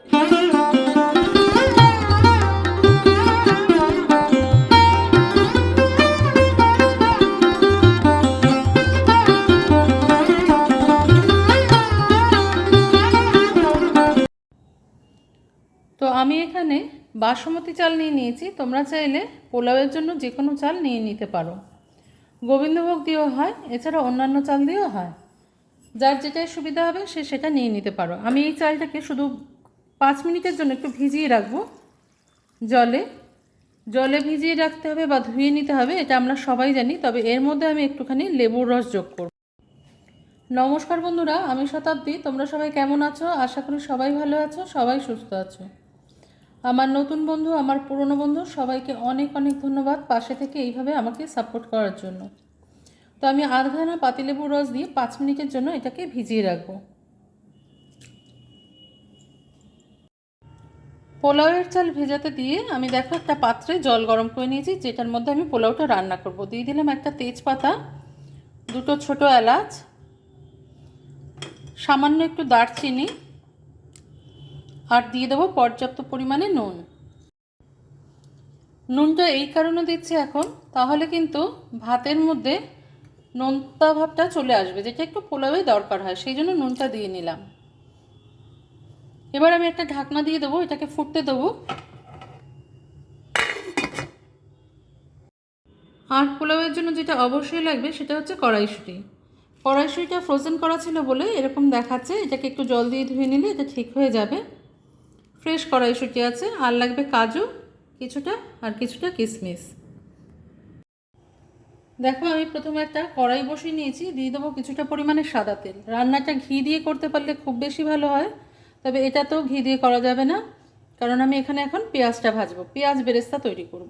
তো আমি এখানে বাসমতি চাল নিয়ে নিয়েছি, তোমরা চাইলে পোলাওয়ের জন্য যে কোনো চাল নিয়ে নিতে পারো। গোবিন্দভোগ দিয়েও হয়, এছাড়া অন্যান্য চাল দিয়েও হয়, যার যেটাই সুবিধা হবে সে সেটা নিয়ে নিতে পারো। আমি এই চালটাকে শুধু 5 মিনিটের জন্য একটু ভিজিয়ে রাখবো জলে। জলে ভিজিয়ে রাখতে হবে বা ধুয়ে নিতে হবে, এটা আমরা সবাই জানি, তবে এর মধ্যে আমি একটুখানি লেবুর রস যোগ করব। নমস্কার বন্ধুরা, আমি শতাব্দী। তোমরা সবাই কেমন আছো? আশা করি সবাই ভালো আছো, সবাই সুস্থ আছো। আমার নতুন বন্ধু, আমার পুরনো বন্ধু, সবাইকে অনেক অনেক ধন্যবাদ পাশে থেকে এইভাবে আমাকে সাপোর্ট করার জন্য। তো আমি আধখানা পাতিলেবুর রস দিয়ে 5 মিনিটের জন্য এটাকে ভিজিয়ে রাখবো। পোলাওয়ের চাল ভেজাতে দিয়ে আমি দেখো একটা পাত্রে জল গরম করে নিয়েছি, যেটার মধ্যে আমি পোলাওটা রান্না করব। দিয়ে দিলাম একটা তেজপাতা, 2টো ছোটো এলাচ, সামান্য একটু দারচিনি, আর দিয়ে দেবো পর্যাপ্ত পরিমাণে নুন। নুনটা এই কারণে দিচ্ছি এখন, তাহলে কিন্তু ভাতের মধ্যে নোনতা ভাবটা চলে আসবে, যেটা একটু পোলাওয়ে দরকার হয়, সেই জন্য নুনটা দিয়ে নিলাম। এবার আমি একটা ঢাকনা দিয়ে দেবো, এটাকে ফুটতে দেবো। আর পোলাওয়ের জন্য যেটা অবশ্যই লাগবে সেটা হচ্ছে কড়াইশুঁটি। কড়াইশুঁটিটা ফ্রোজেন করা ছিল বলে এরকম দেখাচ্ছে, এটাকে একটু জল দিয়ে ধুয়ে নিলে এটা ঠিক হয়ে যাবে। ফ্রেশ কড়াইশুঁটি আছে। আর লাগবে কাজু কিছুটা, আর কিছুটা কিশমিশ। দেখো আমি প্রথমে একটা কড়াই বসিয়ে নিয়েছি, দিয়ে দেবো কিছুটা পরিমাণে সাদা তেল। রান্নাটা ঘি দিয়ে করতে পারলে খুব বেশি ভালো হয়, তবে এটা তো ঘি দিয়ে করা যাবে না, কারণ আমি এখানে এখন পেঁয়াজটা ভাজবো, পেঁয়াজ বেরেস্তা তৈরি করব।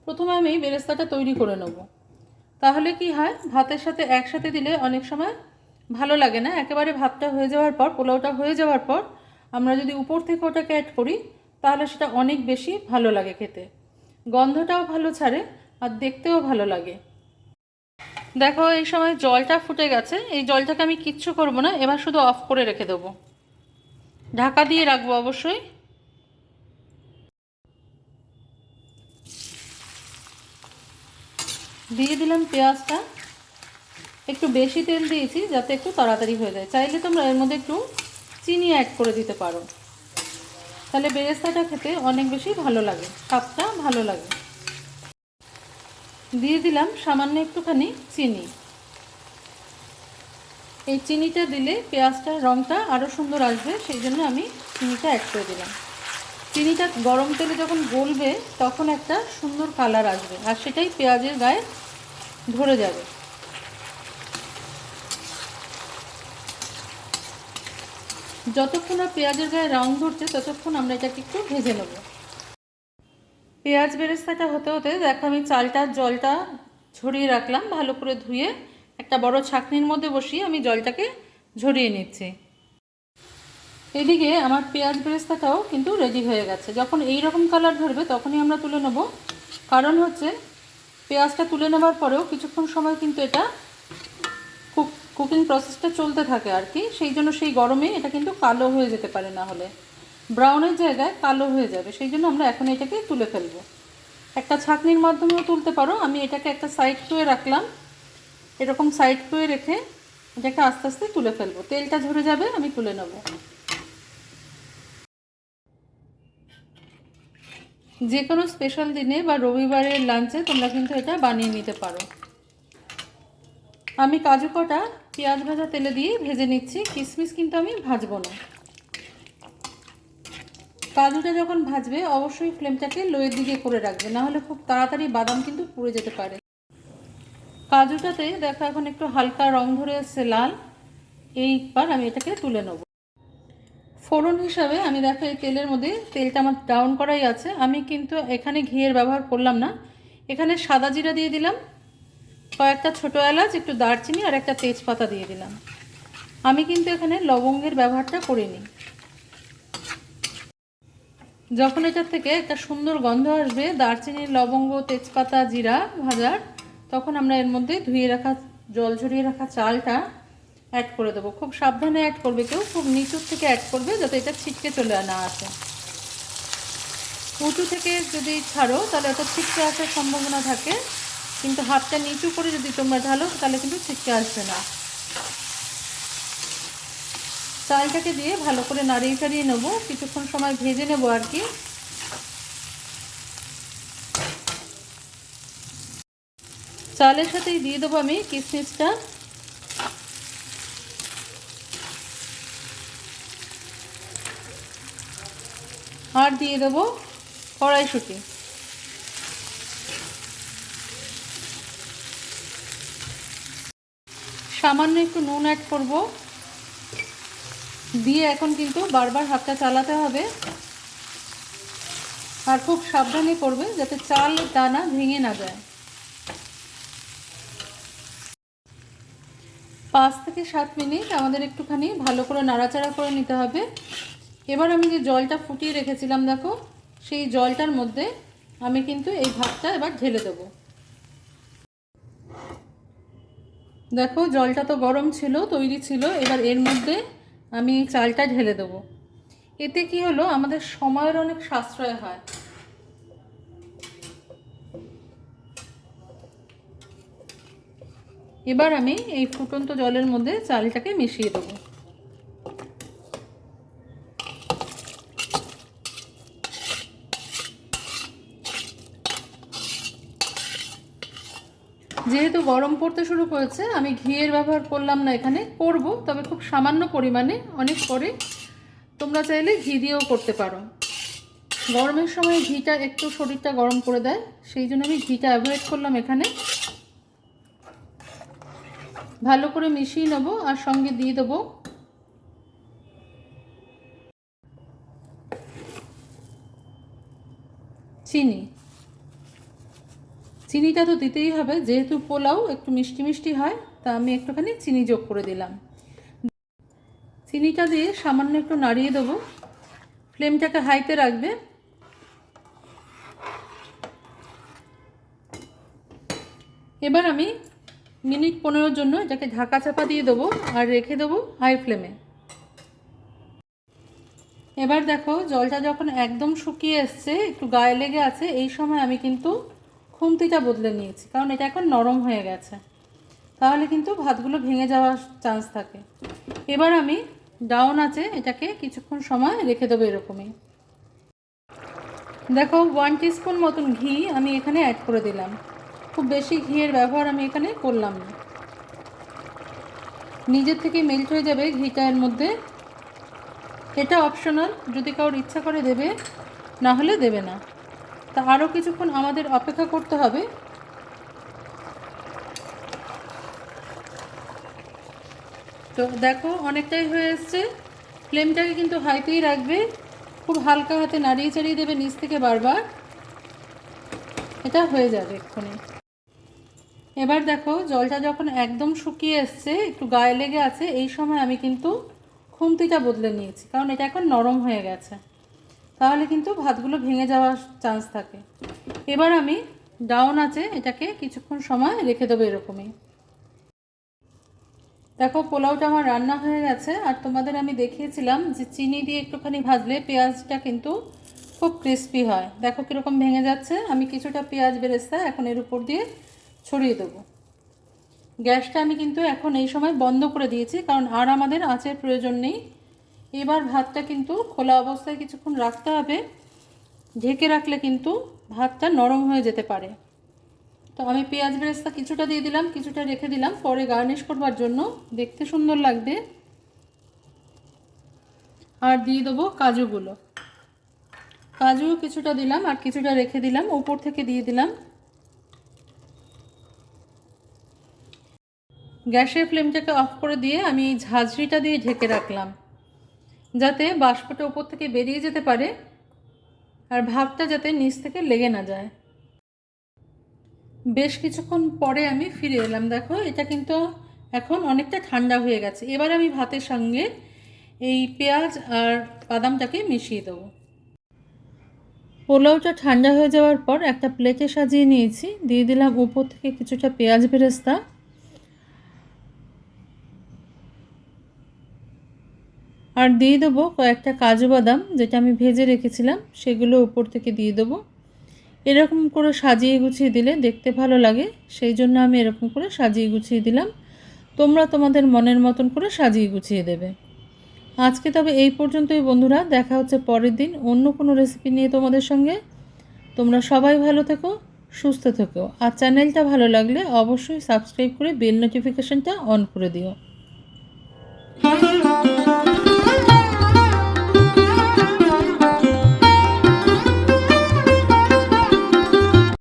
প্রথমে আমি বেরেস্তাটা তৈরি করে নেব, তাহলে কি হয়, ভাতের সাথে একসাথে দিলে অনেক সময় ভালো লাগে না। একেবারে ভাতটা হয়ে যাওয়ার পর, পোলাওটা হয়ে যাওয়ার পর আমরা যদি উপর থেকে ওটাকে অ্যাড করি, তাহলে সেটা অনেক বেশি ভালো লাগে খেতে, গন্ধটাও ভালো ছাড়ে আর দেখতেও ভালো লাগে। দেখো এই সময় জলটা ফুটে গেছে, এই জলটাকে আমি কিচ্ছু করব না, এবার শুধু অফ করে রেখে দেবো, ঢাকা দিয়ে রাখবো অবশ্যই। দিয়ে দিলাম পেঁয়াজটা, একটু বেশি তেল দিয়েছি যাতে একটু তাড়াতাড়ি হয়ে যায়। চাইলে তোমরা এর মধ্যে একটু চিনি অ্যাড করে দিতে পারো, তাহলে বেরেস্তাটা খেতে অনেক বেশি ভালো লাগে, স্বাদটা ভালো লাগে। দিয়ে দিলাম সামান্য একটুখানি চিনি। এই চিনিটা দিলে পেঁয়াজটার রঙটা আরও সুন্দর আসবে, সেই জন্য আমি চিনিটা অ্যাড করে দিলাম। চিনিটা গরম তেলে যখন গলবে তখন একটা সুন্দর কালার আসবে, আর সেটাই পেঁয়াজের গায়ে ধরে যাবে। যতক্ষণ না পেঁয়াজের গায়ে রং ধরছে ততক্ষণ আমরা এটাকে একটু ভেজে নেব। পেঁয়াজ বেরেস্তাটা হতে হতে দেখো আমি চালটার জলটা ঝরিয়ে রাখলাম, ভালো করে ধুয়ে একটা বড় ছাঁকনির মধ্যে বসিয়ে আমি জলটাকে ঝরিয়ে নিচ্ছি। এদিকে আমার পেঁয়াজ বেরেস্তাটাও কিন্তু রেডি হয়ে গেছে। যখন এই রকম কালার ধরবে তখনই আমরা তুলে নেব, কারণ হচ্ছে পেঁয়াজটা তুলে নেবার পরেও কিছুক্ষণ সময় কিন্তু এটা কুকিং প্রসেসটা চলতে থাকে আর কি, সেই জন্য সেই গরমে এটা কিন্তু কালো হয়ে যেতে পারে, না হলে ব্রাউনের জায়গায় কালো হয়ে যাবে, সেই জন্য আমরা এখন এটাকে তুলে ফেলবো। একটা ছাঁকনির মাধ্যমেও তুলতে পারো। আমি এটাকে একটা সাইড টুয়ে রাখলাম, এরকম সাইড টুয়ে রেখে এটাকে আস্তে আস্তে তুলে ফেলবো, তেলটা ঝরে যাবে, আমি তুলে নেব। যে কোনো স্পেশাল দিনে বা রবিবারের লাঞ্চে তোমরা কিন্তু এটা বানিয়ে নিতে পারো। আমি কাজু কটা পেঁয়াজ ভাজা তেলে দিয়ে ভেজে নিচ্ছি, কিশমিশ কিন্তু আমি ভাজবো না। কাজুটা যখন ভাজবে অবশ্যই ফ্লেমটাকে লোয়ের দিকে করে রাখবে, না হলে খুব তাড়াতাড়ি বাদাম কিন্তু পুড়ে যেতে পারে। কাজুটাতে দেখো এখন একটু হালকা রং ধরে এসছে লাল, এইবার আমি এটাকে তুলে নেব। ফোড়ন হিসাবে আমি দেখো এই তেলের মধ্যে, তেলটা আমার ডাউন করাই আছে, আমি কিন্তু এখানে ঘিয়ের ব্যবহার করলাম না। এখানে সাদা জিরা দিয়ে দিলাম, কয়েকটা ছোটো এলাচ, একটু দারচিনি আর একটা তেজপাতা দিয়ে দিলাম। আমি কিন্তু এখানে লবঙ্গের ব্যবহারটা করিনি। যখন এটার থেকে একটা সুন্দর গন্ধ আসবে দারচিনির, লবঙ্গ, তেজপাতা, জিরা ভাজার, তখন আমরা এর মধ্যে ধুয়ে রাখা, জল ঝরিয়ে রাখা চালটা অ্যাড করে দেবো। খুব সাবধানে অ্যাড করবে, কেউ খুব নিচুর থেকে অ্যাড করবে যাতে এটা ছিটকে চলে না আসে। উঁচু থেকে যদি ছাড়ো তাহলে এটা ছিটকে আসার সম্ভাবনা থাকে, কিন্তু হাতটা নিচু করে যদি তোমরা ঢালো তাহলে কিন্তু ছিটকে আসবে না। চালটাকে দিয়ে ভালো করে নাড়িয়ে চাড়িয়ে নেবো, কিছুক্ষণ সময় ভেজে নেবো আর কি। চালের সাথেই দিয়ে দেবো আমি কিশমিশটা, আর দিয়ে দেবো কড়াইশুঁটি। সামান্য একটু নুন অ্যাড করব, দিয়ে এখন কিন্তু বারবার হাতটা চালাতে হবে, আর খুব সাবধানে করবে যাতে চালের দানা ভেঙে না যায়। 5 থেকে 7 মিনিট আমাদের একটুখানি ভালো করে নাড়াচাড়া করে নিতে হবে। এবার আমি যে জলটা ফুটিয়ে রেখেছিলাম দেখো, সেই জলটার মধ্যে আমি কিন্তু এই ভাতটা এবার ঢেলে দেবো। দেখো জলটা তো গরম ছিল, তৈরি ছিল, এবার এর মধ্যে আমি চালটা ঢেলে দেবো। এতে কি হলো, আমাদের সময়ের অনেক সাশ্রয় হয়। এবার আমি এই ফুটন্ত জলের মধ্যে চালটাকে মিশিয়ে দেবো। যেহেতু গরম পড়তে শুরু করেছে, আমি ঘিয়ের ব্যবহার করলাম না এখানে, করব তবে খুব সামান্য পরিমাণে, অনেক পরে। তোমরা চাইলে ঘি দিয়েও করতে পারো। গরমের সময় ঘিটা একটু শরীরটা গরম করে দেয়, সেই জন্য আমি ঘিটা অ্যাভয়েড করলাম এখানে। ভালো করে মিশিয়ে নেবো, আর সঙ্গে দিয়ে দেবো চিনি। চিনিটা তো দিতেই হবে, যেহেতু পোলাও একটু মিষ্টি মিষ্টি হয়, তা আমি একটুখানি চিনি যোগ করে দিলাম। চিনিটা দিয়ে সামান্য একটু নাড়িয়ে দেবো, ফ্লেমটাকে হাইতে রাখবে। এবার আমি মিনিট 15 জন্য এটাকে ঢাকা চাপা দিয়ে দেবো আর রেখে দেবো হাই ফ্লেমে। এবার দেখো জলটা যখন একদম শুকিয়ে এসছে, একটু গায়ে লেগে আছে, এই সময় আমি কিন্তু খুন্তিটা বদলে নিয়েছি, কারণ এটা এখন নরম হয়ে গেছে, তাহলে কিন্তু ভাতগুলো ভেঙে যাওয়ার চান্স থাকে। এবার আমি ডাউন আছে এটাকে কিছুক্ষণ সময় রেখে দেবো এরকমই। দেখো 1 টিস্পুন মতন ঘি আমি এখানে অ্যাড করে দিলাম। খুব বেশি ঘিয়ের ব্যবহার আমি এখানে করলাম না, নিজের থেকে মেল্ট হয়ে যাবে ঘিটা এর মধ্যে। এটা অপশনাল, যদি কারোর ইচ্ছা করে দেবে, না হলে দেবে না। তা আরও কিছুক্ষণ আমাদের অপেক্ষা করতে হবে। তো দেখো অনেকটাই হয়ে এসছে, ফ্লেমটাকে কিন্তু হাইতেই রাখবে, খুব হালকা হাতে নাড়িয়ে চাড়িয়ে দেবে নিচ থেকে বারবার, এটা হয়ে যাবে এক্ষুনি। এবার দেখো জলটা যখন একদম শুকিয়ে এসছে, একটু গায়ে লেগে আছে, এই সময় আমি কিন্তু খুন্তিটা বদলে নিয়েছি, কারণ এটা এখন নরম হয়ে গেছে, তাহলে কিন্তু ভাতগুলো ভেঙে যাওয়ার চান্স থাকে। এবার আমি ডাউন আছে এটাকে কিছুক্ষণ সময় রেখে দেবো এরকমই। দেখো পোলাওটা আমার রান্না হয়ে গেছে, আর তোমাদের আমি দেখিয়েছিলাম যে চিনি দিয়ে একটুখানি ভাজলে পেঁয়াজটা কিন্তু খুব ক্রিস্পি হয়। দেখো কীরকম ভেঙে যাচ্ছে। আমি কিছুটা পেঁয়াজ বেরেস্তা এখন এর উপর দিয়ে ছড়িয়ে দেবো। গ্যাসটা আমি কিন্তু এখন এই সময় বন্ধ করে দিয়েছি, কারণ আর আমাদের আঁচের প্রয়োজন নেই। এবার ভাতটা কিন্তু খোলা অবস্থায় কিছুক্ষণ রাখতে হবে, ঢেকে রাখলে কিন্তু ভাতটা নরম হয়ে যেতে পারে। তো আমি পেঁয়াজ বেরেস্তা কিছুটা দিয়ে দিলাম, কিছুটা রেখে দিলাম পরে গার্নিশ করবার জন্য, দেখতে সুন্দর লাগবে। আর দিয়ে দেবো কাজুগুলো, কাজুও কিছুটা দিলাম আর কিছুটা রেখে দিলাম, উপর থেকে দিয়ে দিলাম। গ্যাসের ফ্লেমটাকে অফ করে দিয়ে আমি এই ঝাঁঝরিটা দিয়ে ঢেকে রাখলাম, যাতে বাষ্পটা উপর থেকে বেরিয়ে যেতে পারে, আর ভাতটা যাতে নিচ থেকে লেগে না যায়। বেশ কিছুক্ষণ পরে আমি ফিরে এলাম। দেখো এটা কিন্তু এখন অনেকটা ঠান্ডা হয়ে গেছে। এবার আমি ভাতের সঙ্গে এই পেঁয়াজ আর বাদামটাকে মিশিয়ে দেবো। পোলাওটা ঠান্ডা হয়ে যাওয়ার পর একটা প্লেটে সাজিয়ে নিয়েছি, দিয়ে দিলাম উপর থেকে কিছুটা পেঁয়াজ বেরেস্তা, আর দিয়ে দেবো কয়েকটা কাজু বাদাম, যেটা আমি ভেজে রেখেছিলাম, সেগুলো উপর থেকে দিয়ে দেবো। এরকম করে সাজিয়ে গুছিয়ে দিলে দেখতে ভালো লাগে, সেই জন্য আমি এরকম করে সাজিয়ে গুছিয়ে দিলাম। তোমরা তোমাদের মনের মতন করে সাজিয়ে গুছিয়ে দেবে। আজকে তবে এই পর্যন্তই বন্ধুরা, দেখা হচ্ছে পরের দিন অন্য কোনো রেসিপি নিয়ে তোমাদের সঙ্গে। তোমরা সবাই ভালো থেকো, সুস্থ থেকো, আর চ্যানেলটা ভালো লাগলে অবশ্যই সাবস্ক্রাইব করে বেল নোটিফিকেশনটা অন করে দিও।